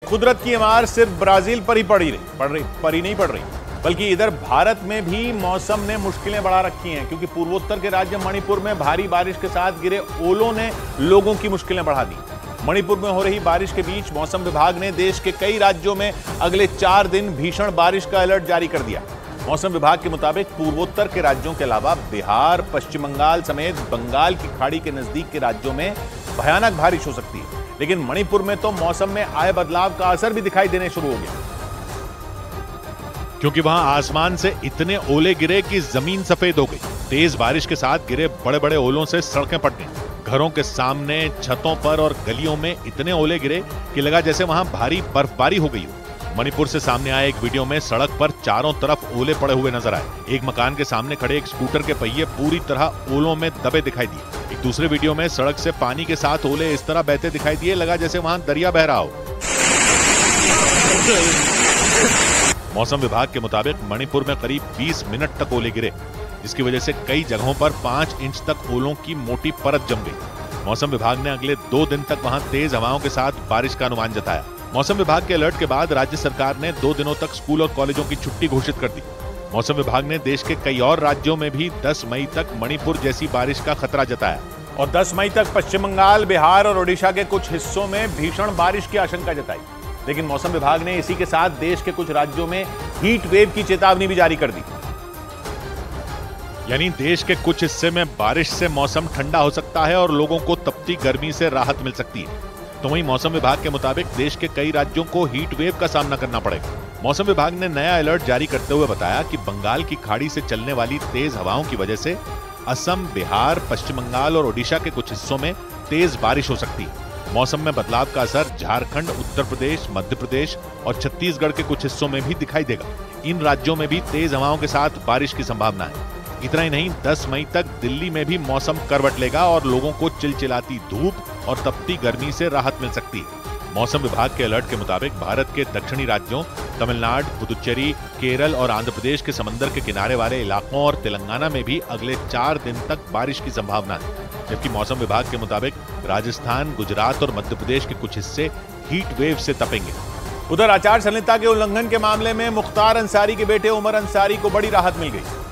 कुदरत की मार सिर्फ ब्राजील पर ही नहीं पड़ रही, बल्कि इधर भारत में भी मौसम ने मुश्किलें बढ़ा रखी हैं, क्योंकि पूर्वोत्तर के राज्य मणिपुर में भारी बारिश के साथ गिरे ओलों ने लोगों की मुश्किलें बढ़ा दी। मणिपुर में हो रही बारिश के बीच मौसम विभाग ने देश के कई राज्यों में अगले 4 दिन भीषण बारिश का अलर्ट जारी कर दिया। मौसम विभाग के मुताबिक पूर्वोत्तर के राज्यों के अलावा बिहार, पश्चिम बंगाल समेत बंगाल की खाड़ी के नजदीक के राज्यों में भयानक बारिश हो सकती है, लेकिन मणिपुर में तो मौसम में आए बदलाव का असर भी दिखाई देने शुरू हो गया, क्योंकि वहां आसमान से इतने ओले गिरे कि जमीन सफेद हो गई। तेज बारिश के साथ गिरे बड़े बड़े ओलों से सड़कें पट गईं। घरों के सामने, छतों पर और गलियों में इतने ओले गिरे कि लगा जैसे वहां भारी बर्फबारी हो गई हो। मणिपुर से सामने आए एक वीडियो में सड़क पर चारों तरफ ओले पड़े हुए नजर आए। एक मकान के सामने खड़े एक स्कूटर के पहिए पूरी तरह ओलों में दबे दिखाई दिए। एक दूसरे वीडियो में सड़क से पानी के साथ ओले इस तरह बहते दिखाई दिए, लगा जैसे वहां दरिया बह रहा हो। मौसम विभाग के मुताबिक मणिपुर में करीब 20 मिनट तक ओले गिरे, जिसकी वजह से कई जगहों पर 5 इंच तक ओलों की मोटी परत जम गई। मौसम विभाग ने अगले 2 दिन तक वहां तेज हवाओं के साथ बारिश का अनुमान जताया। मौसम विभाग के अलर्ट के बाद राज्य सरकार ने 2 दिनों तक स्कूल और कॉलेजों की छुट्टी घोषित कर दी। मौसम विभाग ने देश के कई और राज्यों में भी 10 मई तक मणिपुर जैसी बारिश का खतरा जताया और 10 मई तक पश्चिम बंगाल, बिहार और ओडिशा के कुछ हिस्सों में भीषण बारिश की आशंका जताई। लेकिन मौसम विभाग ने इसी के साथ देश के कुछ राज्यों में हीट वेव की चेतावनी भी जारी कर दी। यानी देश के कुछ हिस्से में बारिश से मौसम ठंडा हो सकता है और लोगों को तपती गर्मी से राहत मिल सकती है। तो वहीं मौसम विभाग के मुताबिक देश के कई राज्यों को हीट वेव का सामना करना पड़ेगा। मौसम विभाग ने नया अलर्ट जारी करते हुए बताया कि बंगाल की खाड़ी से चलने वाली तेज हवाओं की वजह से असम, बिहार, पश्चिम बंगाल और ओडिशा के कुछ हिस्सों में तेज बारिश हो सकती है। मौसम में बदलाव का असर झारखंड, उत्तर प्रदेश, मध्य प्रदेश और छत्तीसगढ़ के कुछ हिस्सों में भी दिखाई देगा। इन राज्यों में भी तेज हवाओं के साथ बारिश की संभावना है। इतना ही नहीं, 10 मई तक दिल्ली में भी मौसम करवट लेगा और लोगों को चिलचिलाती धूप और तपती गर्मी से राहत मिल सकती है। मौसम विभाग के अलर्ट के मुताबिक भारत के दक्षिणी राज्यों तमिलनाडु, पुदुचेरी, केरल और आंध्र प्रदेश के समंदर के किनारे वाले इलाकों और तेलंगाना में भी अगले 4 दिन तक बारिश की संभावना है। जबकि मौसम विभाग के मुताबिक राजस्थान, गुजरात और मध्य प्रदेश के कुछ हिस्से हीट वेव से तपेंगे। उधर आचार संहिता के उल्लंघन के मामले में मुख्तार अंसारी के बेटे उमर अंसारी को बड़ी राहत मिल गई।